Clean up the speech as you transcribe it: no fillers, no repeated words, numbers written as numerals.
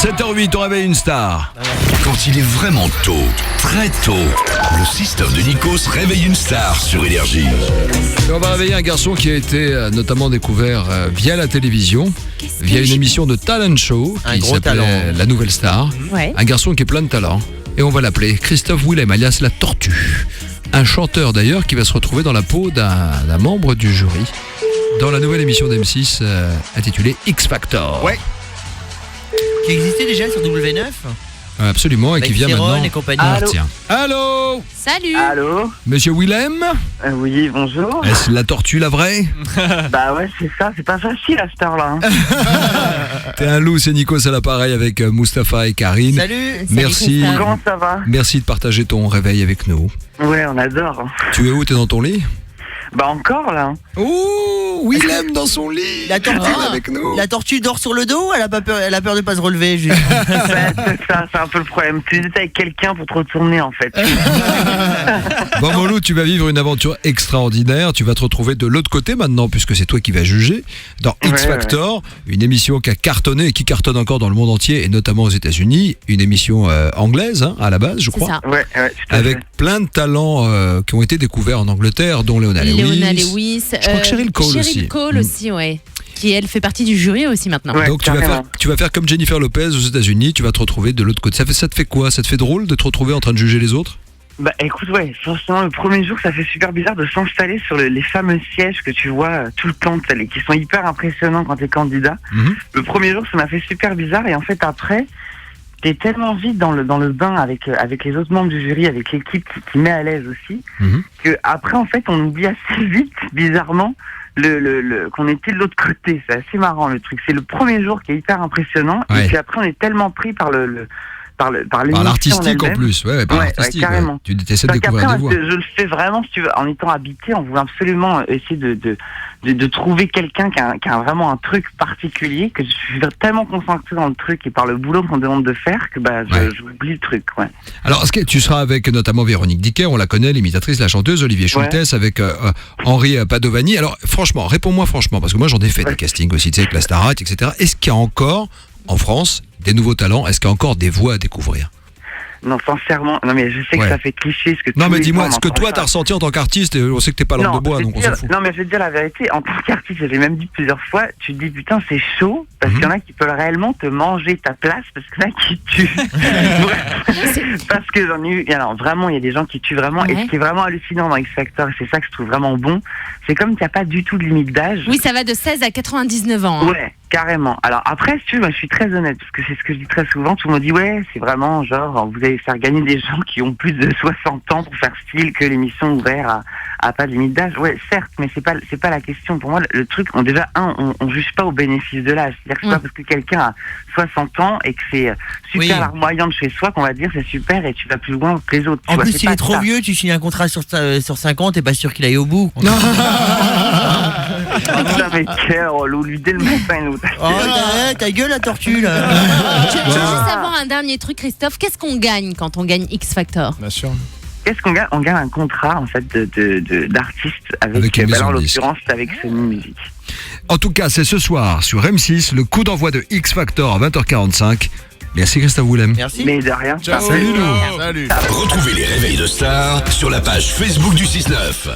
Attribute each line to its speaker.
Speaker 1: 7h08, on réveille une star.
Speaker 2: Quand il est vraiment tôt, très tôt, le système de Nikos réveille une star sur Énergie.
Speaker 1: Et on va réveiller un garçon qui a été notamment découvert via la télévision, via une émission de talent show qui s'appelait La Nouvelle Star.
Speaker 3: Ouais.
Speaker 1: Un garçon qui est plein de talent. Et on va l'appeler Christophe Willem, alias La Tortue. Un chanteur d'ailleurs qui va se retrouver dans la peau d'un membre du jury dans la nouvelle émission d'M6 intitulée X Factor.
Speaker 4: Ouais. Qui existait déjà sur W9
Speaker 1: Absolument, et qui vient
Speaker 4: Cyrone
Speaker 1: maintenant.
Speaker 4: et compagnie.
Speaker 1: Ah, tiens. Allô,
Speaker 3: Salut.
Speaker 5: Allô.
Speaker 1: Monsieur Willem,
Speaker 5: Oui, bonjour.
Speaker 1: est-ce La Tortue la vraie?
Speaker 5: Bah ouais, c'est ça, c'est pas facile à cette heure-là.
Speaker 1: T'es un loup, c'est Nikos à l'appareil avec Mustapha et Karine.
Speaker 4: Salut.
Speaker 1: Merci.
Speaker 3: Christophe.
Speaker 5: Comment ça va?
Speaker 1: Merci de partager ton réveil avec nous.
Speaker 5: Ouais, on adore.
Speaker 1: Tu es où? T'es dans ton lit?
Speaker 5: Bah encore là.
Speaker 1: Oh, Willem dans son lit.
Speaker 4: La tortue,
Speaker 1: avec nous.
Speaker 4: la tortue dort sur le dos, elle a peur de pas se relever juste.
Speaker 5: Ouais, c'est ça, c'est un peu le problème. Tu étais avec quelqu'un pour te retourner en fait.
Speaker 1: Bon, mon loup, tu vas vivre une aventure extraordinaire. Tu vas te retrouver de l'autre côté maintenant, puisque c'est toi qui vas juger, dans X
Speaker 5: Ouais,
Speaker 1: Factor, une émission qui a cartonné et qui cartonne encore dans le monde entier, et notamment aux États-Unis. Une émission anglaise, hein, à la base, je
Speaker 3: C'est
Speaker 1: crois.
Speaker 3: ça.
Speaker 5: Ouais, tout à
Speaker 1: Avec
Speaker 5: fait.
Speaker 1: plein de talents qui ont été découverts en Angleterre, dont Leona Lewis.
Speaker 3: Léona Lewis.
Speaker 1: Je crois que Cheryl Cole aussi.
Speaker 3: Cheryl Cole aussi, ouais. Qui, elle, fait partie du jury aussi maintenant.
Speaker 5: Ouais,
Speaker 1: Donc tu
Speaker 5: carrément.
Speaker 1: vas faire comme Jennifer Lopez aux États-Unis, tu vas te retrouver de l'autre côté. Ça te fait quoi? Ça te fait drôle de te retrouver en train de juger les autres?
Speaker 5: Bah écoute, ouais, forcément, le premier jour, ça fait super bizarre de s'installer sur les fameux sièges que tu vois tout le temps, qui sont hyper impressionnants quand t'es candidat.
Speaker 1: Mhm.
Speaker 5: Le premier jour, ça m'a fait super bizarre, et en fait, après, t'es tellement vite dans le bain avec les autres membres du jury, avec l'équipe qui met à l'aise aussi,
Speaker 1: Mhm.
Speaker 5: que après, en fait, on oublie assez vite, bizarrement, qu'on était de l'autre côté. C'est assez marrant, le truc. C'est le premier jour qui est hyper impressionnant,
Speaker 1: Ouais.
Speaker 5: et puis après, on est tellement pris par par l'émission
Speaker 1: Par l'artistique en
Speaker 5: elle-même.
Speaker 1: plus, ouais, par
Speaker 5: Ouais,
Speaker 1: l'artistique.
Speaker 5: carrément.
Speaker 1: Ouais. Tu essaies de
Speaker 5: Parce
Speaker 1: découvrir
Speaker 5: qu'après,
Speaker 1: des voix.
Speaker 5: je le fais vraiment, si tu veux, en étant habité, on veut absolument essayer de trouver quelqu'un qui a vraiment un truc particulier, que je suis tellement concentré dans le truc et par le boulot qu'on me demande de faire que
Speaker 1: Ouais.
Speaker 5: j'oublie le truc. Ouais.
Speaker 1: Alors, tu seras avec notamment Véronique Dicker, on la connaît, l'imitatrice, la chanteuse, Olivier Schultes, avec Henri Padovani. Alors, franchement, réponds-moi franchement, parce que moi j'en ai fait des castings aussi, tu sais, avec la Starac, etc. Est-ce qu'il y a encore, en France, des nouveaux talents? Est-ce qu'il y a encore des voix à découvrir?
Speaker 5: Non, sincèrement, non mais je sais que
Speaker 1: Ouais.
Speaker 5: ça fait cliché. Ce que
Speaker 1: Non,
Speaker 5: tous
Speaker 1: mais
Speaker 5: les
Speaker 1: dis-moi,
Speaker 5: gens
Speaker 1: ce que
Speaker 5: m'entendent
Speaker 1: toi
Speaker 5: ça.
Speaker 1: t'as ressenti en tant qu'artiste, et on sait que t'es pas langue de bois,
Speaker 5: je
Speaker 1: donc on
Speaker 5: vais
Speaker 1: s'en
Speaker 5: dire-
Speaker 1: fout.
Speaker 5: non, mais je vais te dire la vérité, en tant qu'artiste, j'ai même dit plusieurs fois, tu te dis putain, c'est chaud, parce qu'il y en a qui peuvent réellement te manger ta place, parce qu'il y en a qui tuent. Parce que j'en ai eu, alors vraiment, il y a des gens qui tuent vraiment, et
Speaker 3: Ouais.
Speaker 5: ce qui est vraiment hallucinant dans X Factor, et c'est ça que je trouve vraiment bon, c'est comme qu'il n'y a pas du tout de limite d'âge.
Speaker 3: Oui, ça va de 16 à 99 ans. hein.
Speaker 5: Ouais, carrément. Alors après, si tu veux, moi, je suis très honnête, parce que c'est ce que je dis très souvent. Tout le monde dit, ouais, c'est vraiment genre, vous allez faire gagner des gens qui ont plus de 60 ans pour faire style que l'émission ouverte à pas de limite d'âge. Ouais, certes, mais c'est pas la question. Pour moi, le truc, on juge pas au bénéfice de l'âge. C'est-à-dire que c'est pas parce que quelqu'un a 60 ans et que c'est super
Speaker 4: Oui.
Speaker 5: larmoyant de chez soi qu'on va dire c'est super et tu vas plus loin que les autres. Tu
Speaker 4: En
Speaker 5: vois,
Speaker 4: plus,
Speaker 5: c'est
Speaker 4: s'il
Speaker 5: pas
Speaker 4: est trop
Speaker 5: ça.
Speaker 4: vieux, tu signes un contrat sur 5 ans, t'es pas sûr qu'il aille au bout.
Speaker 5: Oh, putain, mais quel relou, lui, dès le matin, il nous
Speaker 4: Oh, ta gueule la tortue là.
Speaker 3: Je veux juste savoir un dernier truc, Christophe. Qu'est-ce qu'on gagne quand on gagne X Factor?
Speaker 1: Bien sûr.
Speaker 5: Qu'est-ce qu'on gagne? On gagne un contrat en fait d'artiste
Speaker 1: Avec une
Speaker 5: bah là,
Speaker 1: maison
Speaker 5: en
Speaker 1: de disques.
Speaker 5: l'occurrence c'est avec Sony Music.
Speaker 1: En tout cas, c'est ce soir sur M6, le coup d'envoi de X Factor à 20h45. Merci Christophe Willem.
Speaker 4: Merci.
Speaker 5: Mais de rien.
Speaker 1: Salut nous.
Speaker 2: Retrouvez les réveils de stars sur la page Facebook du 6-9.